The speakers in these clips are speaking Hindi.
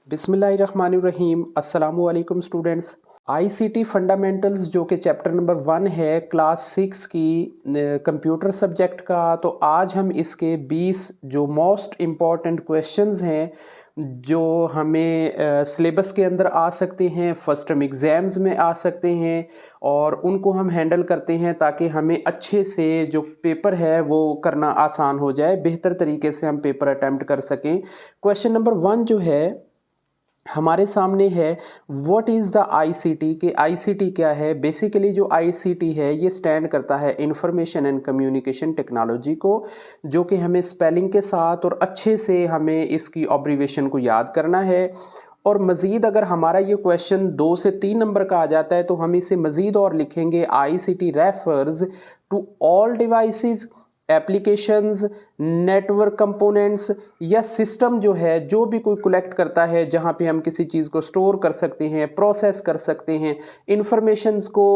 बिस्मिल्लाहिर्रहमानिर्रहीम। अस्सलामुअलैकुम स्टूडेंट्स। आईसीटी फंडामेंटल्स जो कि चैप्टर नंबर 1 है क्लास 6 की कंप्यूटर सब्जेक्ट का। तो आज हम इसके 20 जो मोस्ट इम्पॉर्टेंट क्वेश्चंस हैं जो हमें सिलेबस के अंदर आ सकते हैं, फर्स्ट टर्म एग्ज़ाम्स में आ सकते हैं और उनको हम हैंडल करते हैं ताकि हमें अच्छे से जो पेपर है वो करना आसान हो जाए, बेहतर तरीके से हम पेपर अटैम्प्ट कर सकें। क्वेश्चन नंबर 1 जो है हमारे सामने है, व्हाट इज़ द आईसीटी के आईसीटी क्या है। बेसिकली जो आईसीटी है ये स्टैंड करता है इंफॉर्मेशन एंड कम्युनिकेशन टेक्नोलॉजी को, जो कि हमें स्पेलिंग के साथ और अच्छे से हमें इसकी ऑब्रिवेशन को याद करना है। और मज़ीद अगर हमारा ये क्वेश्चन 2 से 3 नंबर का आ जाता है तो हम इसे मज़ीद और लिखेंगे, ICT refers to all devices, applications, network components या सिस्टम जो है, जो भी कोई कलेक्ट करता है जहाँ पे हम किसी चीज़ को स्टोर कर सकते हैं, प्रोसेस कर सकते हैं, इंफॉर्मेशंस को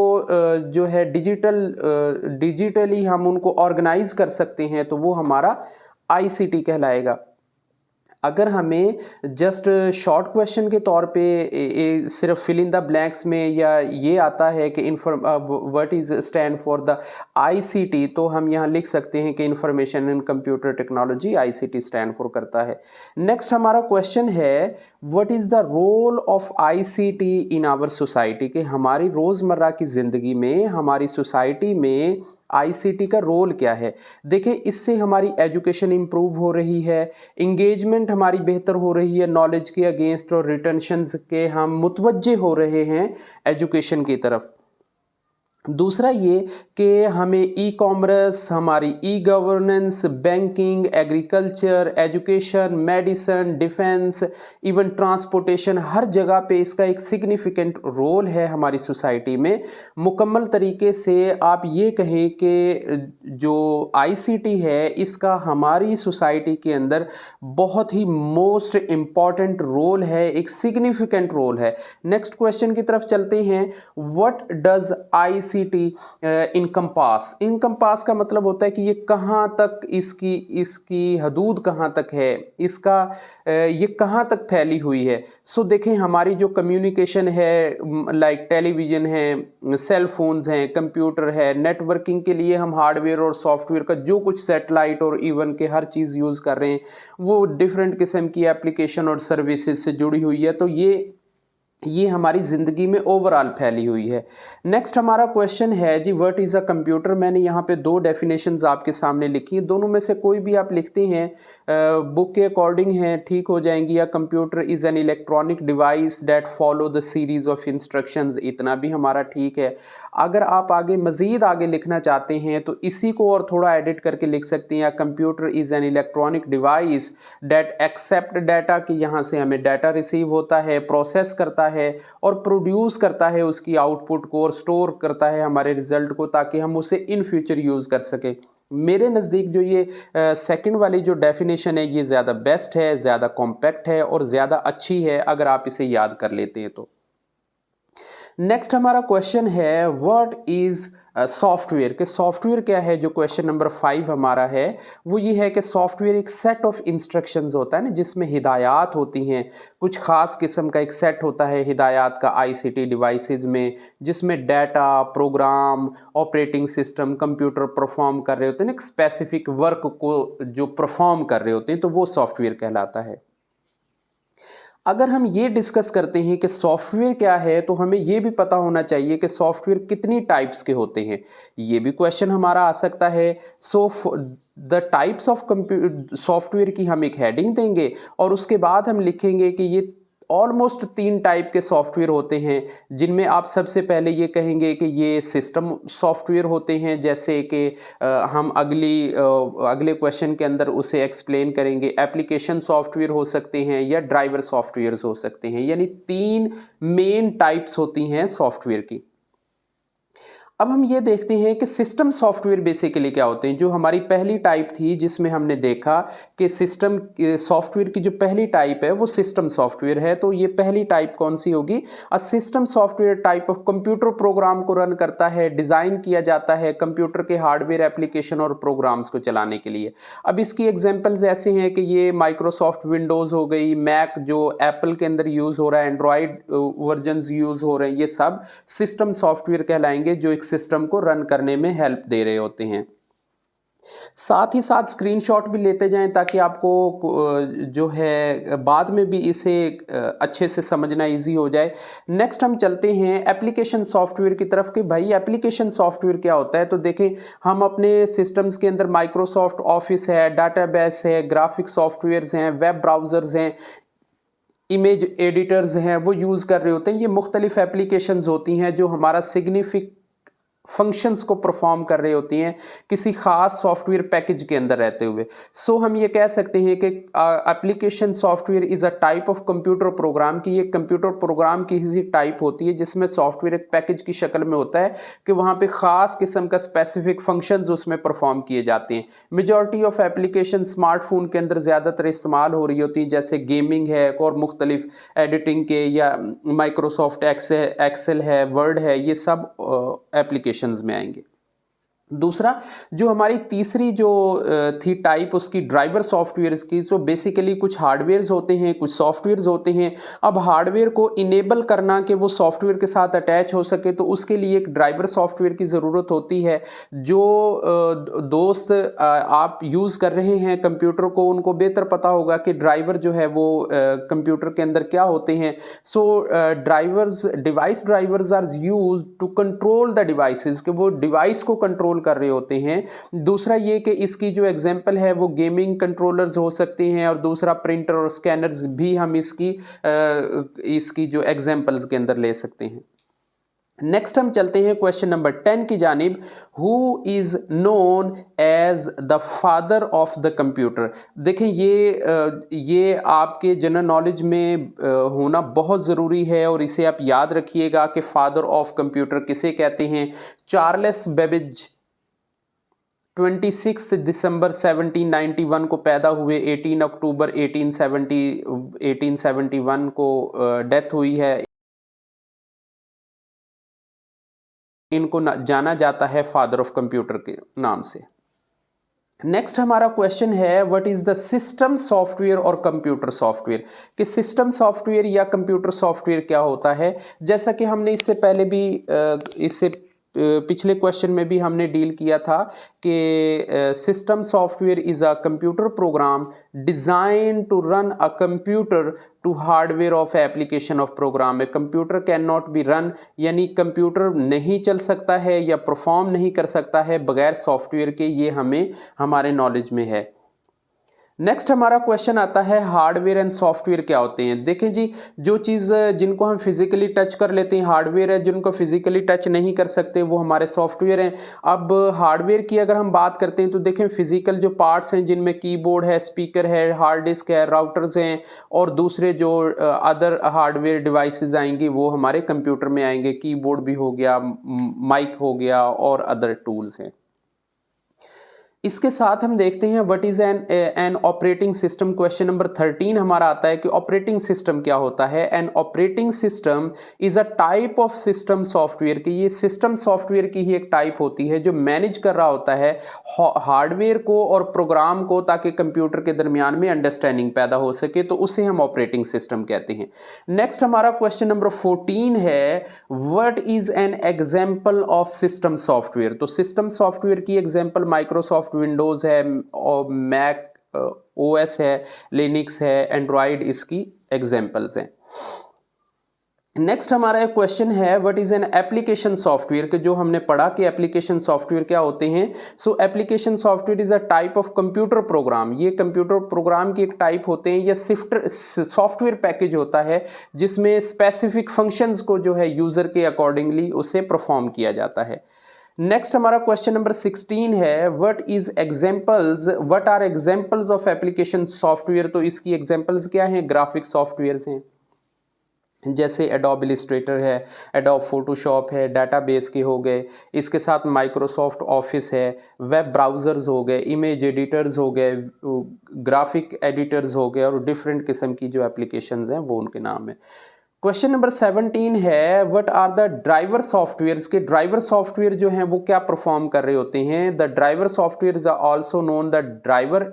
जो है डिजिटली हम उनको ऑर्गेनाइज कर सकते हैं, तो वो हमारा आईसीटी कहलाएगा। अगर हमें जस्ट शॉर्ट क्वेश्चन के तौर पे सिर्फ फिल इन द ब्लैंक्स में या ये आता है कि what is stand for the ICT, तो हम यहाँ लिख सकते हैं कि information in computer technology ICT stand for करता है। नेक्स्ट हमारा क्वेश्चन है, what is the role of ICT in our society, के हमारी रोज़मर्रा की ज़िंदगी में, हमारी सोसाइटी में आईसीटी का रोल क्या है। देखिए, इससे हमारी एजुकेशन इम्प्रूव हो रही है, इंगेजमेंट हमारी बेहतर हो रही है, नॉलेज के अगेंस्ट और रिटेंशंस के हम मुतवज्जे हो रहे हैं एजुकेशन की तरफ। दूसरा ये कि हमें ई कॉमर्स, हमारी e governance, banking, agriculture, education, medicine, defence, even transportation, हर जगह पे इसका एक सिग्निफिकेंट रोल है हमारी सोसाइटी में। मुकम्मल तरीके से आप ये कहें कि जो आईसीटी है इसका हमारी सोसाइटी के अंदर बहुत ही मोस्ट इम्पॉर्टेंट रोल है, एक सिग्निफिकेंट रोल है। नेक्स्ट क्वेश्चन की तरफ चलते हैं, what does ICT encompass. Encompass का मतलब होता है कि ये कहाँ तक, इसकी हदूद कहाँ तक है, इसका ये कहाँ तक फैली हुई है। सो देखें, हमारी जो कम्युनिकेशन है, लाइक टेलीविज़न है, सेल फोन्स हैं, कंप्यूटर है, नेटवर्किंग के लिए हम हार्डवेयर और सॉफ्टवेयर का जो कुछ सैटेलाइट और इवन के हर चीज़ यूज़ कर रहे हैं वो डिफरेंट किस्म की एप्लीकेशन और सर्विसेज से जुड़ी हुई है। तो ये हमारी ज़िंदगी में ओवरऑल फैली हुई है। नेक्स्ट हमारा क्वेश्चन है जी, व्हाट इज़ अ कंप्यूटर। मैंने यहाँ पे 2 डेफिनेशंस आपके सामने लिखी हैं, दोनों में से कोई भी आप लिखते हैं बुक के अकॉर्डिंग हैं ठीक हो जाएंगी। या computer is an electronic device that follow the series of instructions, इतना भी हमारा ठीक है। अगर आप आगे मज़ीद आगे लिखना चाहते हैं तो इसी को और थोड़ा एडिट करके लिख सकते हैं, computer is an electronic device that accept data, कि यहाँ से हमें डाटा रिसीव होता है, प्रोसेस करता है और प्रोड्यूस करता है उसकी आउटपुट को, और स्टोर करता है हमारे रिजल्ट को ताकि हम उसे इन फ्यूचर यूज़ कर सकें। मेरे नज़दीक जो ये सेकंड वाली जो डेफिनेशन है ये ज़्यादा बेस्ट है, ज़्यादा कॉम्पैक्ट है और ज़्यादा अच्छी है अगर आप इसे याद कर लेते हैं तो। नेक्स्ट हमारा क्वेश्चन है, व्हाट इज़ सॉफ्टवेयर, के सॉफ्टवेयर क्या है। जो क्वेश्चन नंबर 5 हमारा है वो ये है कि सॉफ्टवेयर एक सेट ऑफ इंस्ट्रक्शंस होता है ना, जिसमें हिदायत होती हैं, कुछ ख़ास किस्म का एक सेट होता है हिदायत का आईसीटी डिवाइसेस में, जिसमें data, program, operating system, computer perform कर रहे होते हैं, एक स्पेसिफिक वर्क को जो परफॉर्म कर रहे होते हैं, तो वो सॉफ्टवेयर कहलाता है। अगर हम ये डिस्कस करते हैं कि सॉफ्टवेयर क्या है तो हमें ये भी पता होना चाहिए कि सॉफ्टवेयर कितनी टाइप्स के होते हैं। ये भी क्वेश्चन हमारा आ सकता है। So the types of software की हम एक हेडिंग देंगे और उसके बाद हम लिखेंगे कि ये ऑलमोस्ट 3 टाइप के सॉफ्टवेयर होते हैं, जिनमें आप सबसे पहले ये कहेंगे कि ये सिस्टम सॉफ्टवेयर होते हैं, जैसे कि हम अगले क्वेश्चन के अंदर उसे एक्सप्लेन करेंगे। एप्लीकेशन सॉफ्टवेयर हो सकते हैं या ड्राइवर सॉफ्टवेयर हो सकते हैं, यानी 3 मेन टाइप्स होती हैं सॉफ्टवेयर की। अब हम ये देखते हैं कि सिस्टम सॉफ्टवेयर बेसिकली क्या होते हैं। जो हमारी पहली टाइप थी जिसमें हमने देखा कि सिस्टम सॉफ्टवेयर की जो पहली टाइप है वो सिस्टम सॉफ्टवेयर है, तो ये पहली टाइप कौन सी होगी? अ system software type of computer program को रन करता है, डिज़ाइन किया जाता है कंप्यूटर के हार्डवेयर एप्लीकेशन और प्रोग्राम्स को चलाने के लिए। अब इसकी एग्जांपल्स ऐसे हैं कि ये माइक्रोसॉफ्ट विंडोज़ हो गई, मैक जो एप्पल के अंदर यूज़ हो रहा है, एंड्रॉयड वर्जन्स यूज़ हो रहे हैं, ये सब सिस्टम सॉफ्टवेयर कहलाएंगे जो एक सिस्टम को रन करने में हेल्प दे रहे होते हैं। साथ ही साथ स्क्रीनशॉट भी लेते जाएं ताकि आपको जो है बाद में भी इसे अच्छे से समझना इजी हो जाए। नेक्स्ट हम चलते हैं एप्लीकेशन सॉफ्टवेयर की तरफ कि भाई एप्लीकेशन सॉफ्टवेयर क्या होता है। तो देखें, हम अपने सिस्टम्स के अंदर माइक्रोसॉफ्ट ऑफिस है, डाटाबेस है, ग्राफिक सॉफ्टवेयर्स हैं, वेब ब्राउज़र्स हैं, इमेज एडिटर्स हैं, वो यूज़ कर रहे होते हैं। ये मुख्तलिफ एप्लीकेशंस होती हैं जो हमारा सिग्निफिक फंक्शंस को परफॉर्म कर रही होती हैं किसी खास सॉफ्टवेयर पैकेज के अंदर रहते हुए। सो हम ये कह सकते हैं कि application software is a type of computer program, की ये कंप्यूटर प्रोग्राम की ही टाइप होती है जिसमें सॉफ्टवेयर एक पैकेज की शक्ल में होता है कि वहाँ पे ख़ास किस्म का स्पेसिफिक फंक्शंस उसमें परफॉर्म किए जाते हैं। मेजॉरिटी ऑफ एप्लीकेशन स्मार्टफोन के अंदर ज़्यादातर इस्तेमाल हो रही होती हैं, जैसे गेमिंग है और मुख्तलिफ एडिटिंग के, या माइक्रोसॉफ्ट एक्सेल है, वर्ड है, ये सब एप्लीकेशंस में आएंगे। दूसरा, जो हमारी तीसरी जो थी टाइप उसकी ड्राइवर सॉफ्टवेयर्स की, तो बेसिकली कुछ हार्डवेयर्स होते हैं, कुछ सॉफ्टवेयर्स होते हैं। अब हार्डवेयर को इनेबल करना कि वो सॉफ्टवेयर के साथ अटैच हो सके, तो उसके लिए एक ड्राइवर सॉफ्टवेयर की ज़रूरत होती है। जो दोस्त आप यूज़ कर रहे हैं कंप्यूटर को, उनको बेहतर पता होगा कि ड्राइवर जो है वो कंप्यूटर के अंदर क्या होते हैं। So device drivers are use to control the devices, कि वो डिवाइस को कंट्रोल कर रहे होते हैं। दूसरा ये कि इसकी जो एग्जांपल है वो गेमिंग कंट्रोलर्स हो सकते हैं, और दूसरा प्रिंटर और स्कैनर्स भी हम इसकी जो एग्जांपल्स के अंदर ले सकते हैं। नेक्स्ट हम चलते हैं क्वेश्चन नंबर 10 की जानिब। Who is known as the father of the computer. देखें, ये आपके जनरल नॉलेज में होना बहुत ज़रूरी है और इसे आप याद रखिएगा कि फादर ऑफ कंप्यूटर किसे कहते हैं। चार्ल्स बेबेज 26 दिसंबर 1791 को पैदा हुए, 18 अक्टूबर 1871 को डेथ हुई है। इनको जाना जाता है फादर ऑफ कंप्यूटर के नाम से। नेक्स्ट हमारा क्वेश्चन है, what is the system software और कंप्यूटर सॉफ्टवेयर। कि सिस्टम सॉफ्टवेयर या कंप्यूटर सॉफ्टवेयर क्या होता है। जैसा कि हमने इससे पहले भी पिछले क्वेश्चन में भी हमने डील किया था कि system software is a computer program design to run a computer to hardware of application of program. में computer can not be run, यानी कंप्यूटर नहीं चल सकता है या परफॉर्म नहीं कर सकता है बगैर सॉफ्टवेयर के। ये हमें हमारे नॉलेज में है। नेक्स्ट हमारा क्वेश्चन आता है, हार्डवेयर एंड सॉफ्टवेयर क्या होते हैं। देखें जी, जो चीज़ जिनको हम फिजिकली टच कर लेते हैं हार्डवेयर है, जिनको फिजिकली टच नहीं कर सकते वो हमारे सॉफ्टवेयर हैं। अब हार्डवेयर की अगर हम बात करते हैं तो देखें, फिजिकल जो पार्ट्स हैं जिनमें कीबोर्ड है, स्पीकर है, हार्ड डिस्क है, राउटर्स हैं, और दूसरे जो अदर हार्डवेयर डिवाइसेस आएंगी वो हमारे कंप्यूटर में आएंगे। कीबोर्ड भी हो गया, माइक हो गया, और अदर टूल्स हैं। इसके साथ हम देखते हैं what is an operating system. Question number 13 हमारा आता है कि ऑपरेटिंग सिस्टम क्या होता है। An operating system is a type of system software, की ये सिस्टम सॉफ्टवेयर की ही एक टाइप होती है जो मैनेज कर रहा होता है हार्डवेयर को और प्रोग्राम को, ताकि कंप्यूटर के दरमियान में अंडरस्टैंडिंग पैदा हो सके, तो उसे हम ऑपरेटिंग सिस्टम कहते हैं। नेक्स्ट हमारा क्वेश्चन नंबर 14 है, what is an example of system software. तो सिस्टम सॉफ्टवेयर की एग्जाम्पल माइक्रोसॉफ्ट विंडोज है, और मैक ओएस है, लिनक्स है, एंड्रॉयड इसकी एग्जांपल्स हैं। नेक्स्ट हमारा एक क्वेश्चन है, what is an application software, के जो हमने पढ़ा कि एप्लीकेशन सॉफ्टवेयर क्या होते हैं। सो application software is a type of computer program. ये कंप्यूटर प्रोग्राम की एक टाइप होते हैं, या सॉफ्टवेयर पैकेज होता है जिसमें स्पेसिफिक फंक्शंस को जो है यूजर के अकॉर्डिंगली उसे परफॉर्म किया जाता है। नेक्स्ट हमारा क्वेश्चन नंबर 16 है, what are examples of application software. तो इसकी एग्जांपल्स क्या हैं, ग्राफिक सॉफ्टवेयर हैं, जैसे एडोब इलस्ट्रेटर है, एडोब फोटोशॉप है, डाटाबेस के हो गए, इसके साथ माइक्रोसॉफ्ट ऑफिस है, वेब ब्राउज़र्स हो गए, इमेज एडिटर्स हो गए, ग्राफिक एडिटर्स हो गए और डिफरेंट किस्म की जो एप्लीकेशंस हैं वो उनके नाम है। क्वेश्चन नंबर 17 है what are the driver softwares के ड्राइवर सॉफ्टवेयर जो हैं वो क्या परफॉर्म कर रहे होते हैं। The driver softwares are also known the driver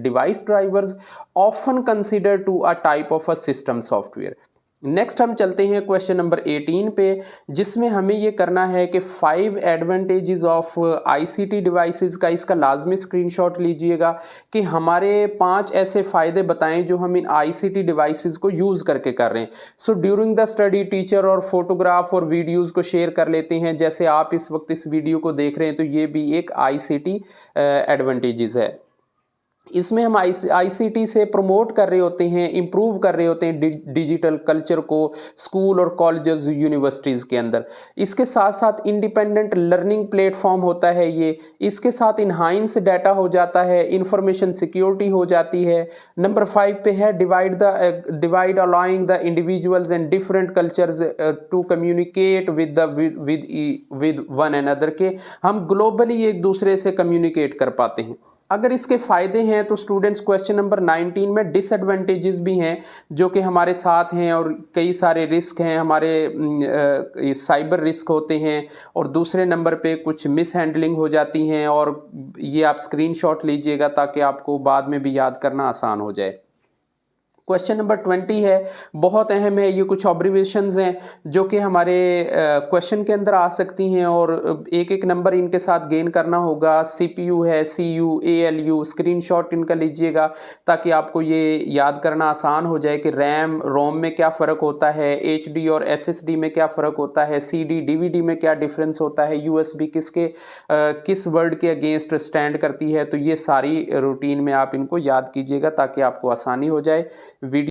device drivers often consider to a type of a system software. Next हम चलते हैं क्वेश्चन नंबर 18 पे, जिसमें हमें ये करना है कि 5 एडवांटेजेस ऑफ आईसीटी डिवाइसेस का इसका लाजमी स्क्रीनशॉट लीजिएगा कि हमारे 5 ऐसे फ़ायदे बताएं जो हम इन आईसीटी डिवाइसेस को यूज़ करके कर रहे हैं। So during the study teacher और फोटोग्राफ और वीडियोज़ को शेयर कर लेते हैं। जैसे आप इस वक्त इस वीडियो को देख रहे हैं तो ये भी एक आईसीटी एडवांटेजेस है। इसमें हम आईसीटी से प्रमोट कर रहे होते हैं, इम्प्रूव कर रहे होते हैं डिजिटल कल्चर को स्कूल और कॉलेजेस यूनिवर्सिटीज़ के अंदर। इसके साथ साथ इंडिपेंडेंट लर्निंग प्लेटफॉर्म होता है ये। इसके साथ इन्हांस डाटा हो जाता है, इंफॉर्मेशन सिक्योरिटी हो जाती है। नंबर 5 पे है divide allowing the individuals and different cultures to communicate with one another के हम ग्लोबली एक दूसरे से कम्युनिकेट कर पाते हैं। अगर इसके फ़ायदे हैं तो स्टूडेंट्स क्वेश्चन नंबर 19 में डिसएडवांटेजेस भी हैं जो कि हमारे साथ हैं और कई सारे रिस्क हैं हमारे साइबर रिस्क होते हैं और दूसरे नंबर पे कुछ मिस हैंडलिंग हो जाती हैं और ये आप स्क्रीनशॉट लीजिएगा ताकि आपको बाद में भी याद करना आसान हो जाए। क्वेश्चन नंबर 20 है, बहुत अहम है, ये कुछ ऑब्जर्वेशंस हैं जो कि हमारे क्वेश्चन के अंदर आ सकती हैं और एक एक नंबर इनके साथ गेन करना होगा। सीपीयू है, सीयू, एएलयू, स्क्रीनशॉट इनका लीजिएगा ताकि आपको ये याद करना आसान हो जाए कि रैम रोम में क्या फ़र्क होता है, एचडी और एसएसडी में क्या फ़र्क होता है, सीडी डीवीडी में क्या डिफरेंस होता है, यूएसबी किस वर्ड के अगेंस्ट स्टैंड करती है। तो ये सारी रूटीन में आप इनको याद कीजिएगा ताकि आपको आसानी हो जाए। वीडियो